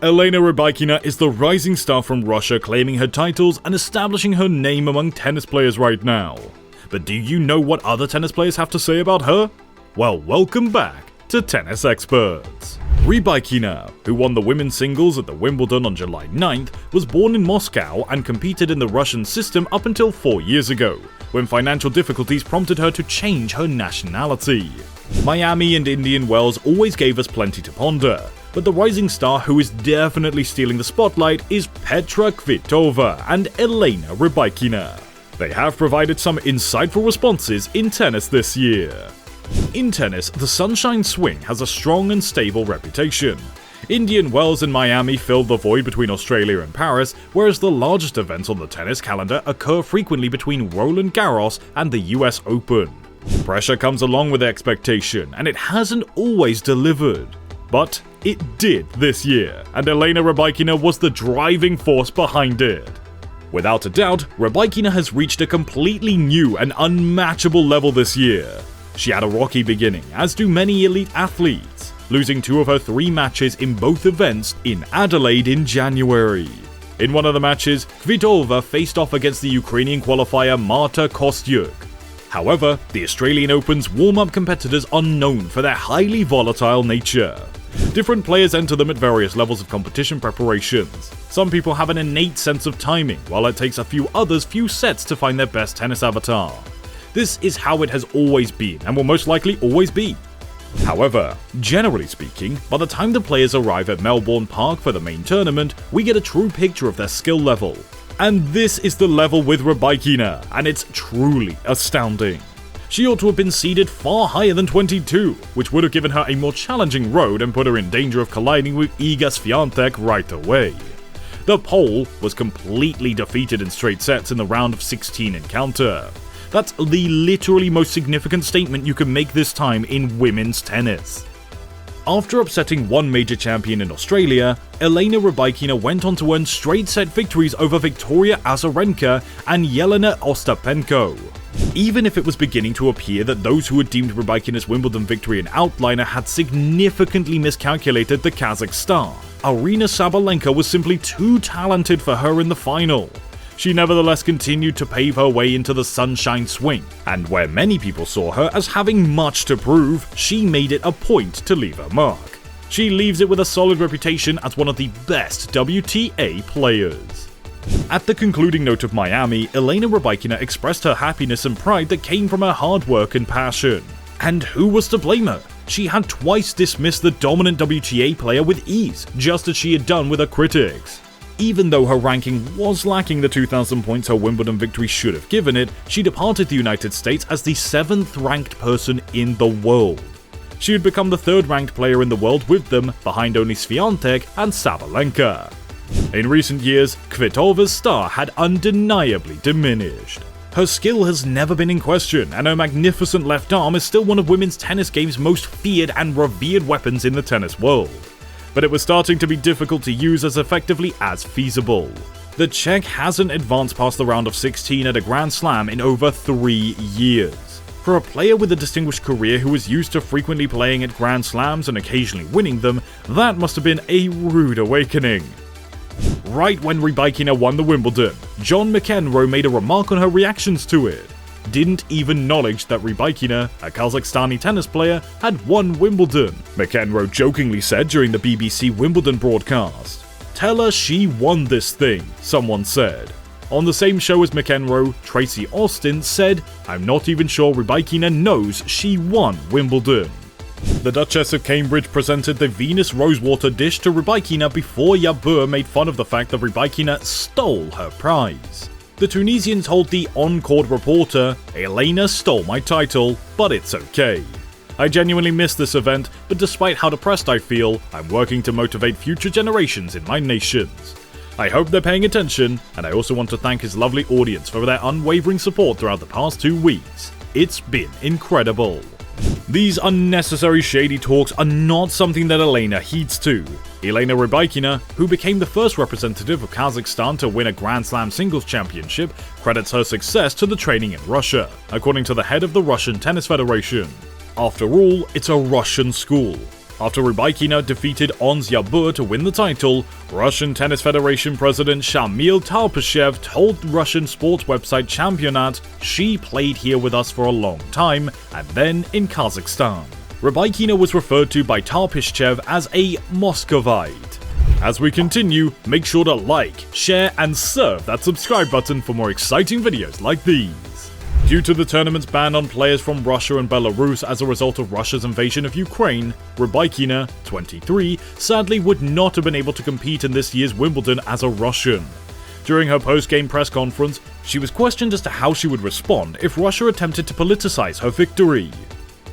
Elena Rybakina is the rising star from Russia, claiming her titles and establishing her name among tennis players right now. But do you know what other tennis players have to say about her? Well, welcome back to Tennis Experts. Rybakina, who won the women's singles at the Wimbledon on July 9th, was born in Moscow and competed in the Russian system up until 4 years ago, when financial difficulties prompted her to change her nationality. Miami and Indian Wells always gave us plenty to ponder, but the rising star who is definitely stealing the spotlight is Petra Kvitova and Elena Rybakina. They have provided some insightful responses in tennis this year. In tennis, the sunshine swing has a strong and stable reputation. Indian Wells and Miami filled the void between Australia and Paris, whereas the largest events on the tennis calendar occur frequently between Roland Garros and the US Open. Pressure comes along with expectation, and it hasn't always delivered. But it did this year, and Elena Rybakina was the driving force behind it. Without a doubt, Rybakina has reached a completely new and unmatchable level this year. She had a rocky beginning, as do many elite athletes, losing 2 of her 3 matches in both events in Adelaide in January. In one of the matches, Kvitova faced off against the Ukrainian qualifier Marta Kostyuk. However, the Australian Open's warm-up competitors are known for their highly volatile nature. Different players enter them at various levels of competition preparations. Some people have an innate sense of timing, while it takes a few others few sets to find their best tennis avatar. This is how it has always been, and will most likely always be. However, generally speaking, by the time the players arrive at Melbourne Park for the main tournament, we get a true picture of their skill level. And this is the level with Rybakina, and it's truly astounding. She ought to have been seeded far higher than 22, which would have given her a more challenging road and put her in danger of colliding with Iga Swiatek right away. The Pole was completely defeated in straight sets in the round of 16 encounter. That's the literally most significant statement you can make this time in women's tennis. After upsetting one major champion in Australia, Elena Rybakina went on to earn straight set victories over Victoria Azarenka and Yelena Ostapenko. Even if it was beginning to appear that those who had deemed Rybakina's Wimbledon victory an outliner had significantly miscalculated the Kazakh star, Aryna Sabalenka was simply too talented for her in the final. She nevertheless continued to pave her way into the sunshine swing, and where many people saw her as having much to prove, she made it a point to leave her mark. She leaves it with a solid reputation as one of the best WTA players. At the concluding note of Miami, Elena Rybakina expressed her happiness and pride that came from her hard work and passion. And who was to blame her? She had twice dismissed the dominant WTA player with ease, just as she had done with her critics. Even though her ranking was lacking the 2,000 points her Wimbledon victory should have given it, she departed the United States as the 7th ranked person in the world. She had become the 3rd ranked player in the world with them, behind only Swiatek and Sabalenka. In recent years, Kvitova's star had undeniably diminished. Her skill has never been in question, and her magnificent left arm is still one of women's tennis game's most feared and revered weapons in the tennis world. But it was starting to be difficult to use as effectively as feasible. The Czech hasn't advanced past the round of 16 at a Grand Slam in over 3 years. For a player with a distinguished career who is used to frequently playing at Grand Slams and occasionally winning them, that must have been a rude awakening. Right when Rybakina won the Wimbledon, John McEnroe made a remark on her reactions to it. Didn't even acknowledge that Rybakina, a Kazakhstani tennis player, had won Wimbledon. McEnroe jokingly said during the BBC Wimbledon broadcast. "Tell her she won this thing," someone said. On the same show as McEnroe, Tracy Austin said, "I'm not even sure Rybakina knows she won Wimbledon." The Duchess of Cambridge presented the Venus Rosewater dish to Rybakina before Jabeur made fun of the fact that Rybakina stole her prize. The Tunisian told the on-court reporter, "Elena stole my title, but it's okay. I genuinely missed this event, but despite how depressed I feel, I'm working to motivate future generations in my nations. I hope they're paying attention, and I also want to thank his lovely audience for their unwavering support throughout the past 2 weeks. It's been incredible." These unnecessary shady talks are not something that Elena heeds to. Elena Rybakina, who became the first representative of Kazakhstan to win a Grand Slam singles championship, credits her success to the training in Russia, according to the head of the Russian Tennis Federation. After all, it's a Russian school. After Rybakina defeated Ons Jabeur to win the title, Russian Tennis Federation President Shamil Talpashev told Russian sports website Championat she played here with us for a long time and then in Kazakhstan. Rybakina was referred to by Talpashev as a Moscovite. As we continue, make sure to like, share and serve that subscribe button for more exciting videos like these. Due to the tournament's ban on players from Russia and Belarus as a result of Russia's invasion of Ukraine, Rybakina, 23, sadly would not have been able to compete in this year's Wimbledon as a Russian. During her post-game press conference, she was questioned as to how she would respond if Russia attempted to politicize her victory.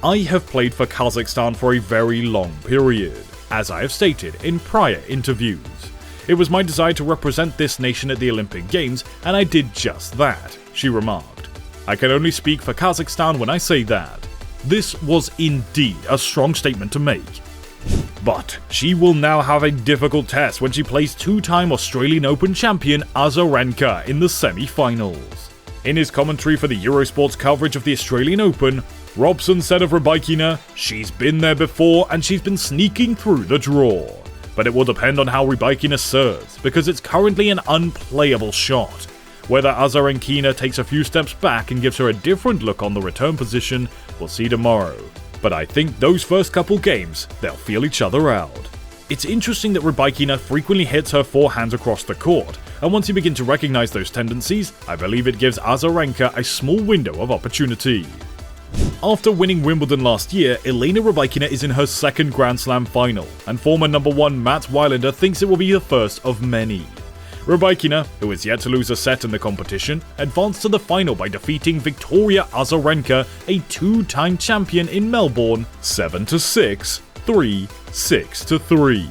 "I have played for Kazakhstan for a very long period, as I have stated in prior interviews. It was my desire to represent this nation at the Olympic Games, and I did just that," she remarked. "I can only speak for Kazakhstan when I say that." This was indeed a strong statement to make. But she will now have a difficult test when she plays two-time Australian Open champion Azarenka in the semi-finals. In his commentary for the Eurosport's coverage of the Australian Open, Robson said of Rybakina, "She's been there before and she's been sneaking through the draw. But it will depend on how Rybakina serves, because it's currently an unplayable shot. Whether Azarenkina takes a few steps back and gives her a different look on the return position, we'll see tomorrow. But I think those first couple games, they'll feel each other out." It's interesting that Rybakina frequently hits her forehands across the court, and once you begin to recognize those tendencies, I believe it gives Azarenka a small window of opportunity. After winning Wimbledon last year, Elena Rybakina is in her second Grand Slam final, and former number 1 Mats Wilander thinks it will be the first of many. Rybakina, who is yet to lose a set in the competition, advanced to the final by defeating Victoria Azarenka, a two-time champion in Melbourne, 7-6, 3, 6-3.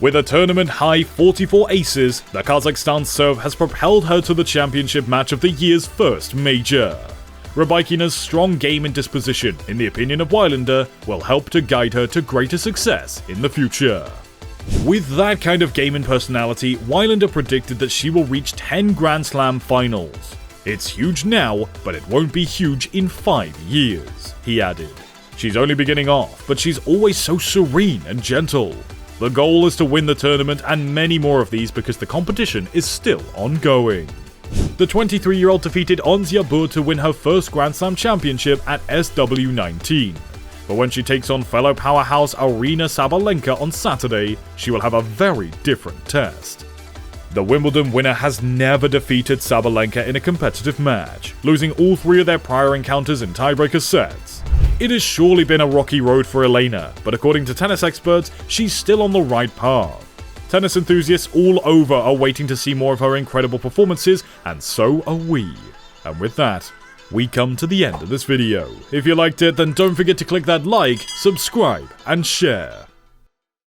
With a tournament-high 44 aces, the Kazakhstan serve has propelled her to the championship match of the year's first major. Rybakina's strong game and disposition, in the opinion of Wilander, will help to guide her to greater success in the future. With that kind of game and personality, Wilander predicted that she will reach 10 Grand Slam finals. "It's huge now, but it won't be huge in 5 years, he added. "She's only beginning off, but she's always so serene and gentle. The goal is to win the tournament and many more of these because the competition is still ongoing." The 23-year-old defeated Ons Jabeur to win her first Grand Slam championship at SW19. But when she takes on fellow powerhouse Aryna Sabalenka on Saturday, she will have a very different test. The Wimbledon winner has never defeated Sabalenka in a competitive match, losing all 3 of their prior encounters in tiebreaker sets. It has surely been a rocky road for Elena, but according to tennis experts, she's still on the right path. Tennis enthusiasts all over are waiting to see more of her incredible performances, and so are we. And with that, we come to the end of this video. If you liked it, then don't forget to click that like, subscribe, and share.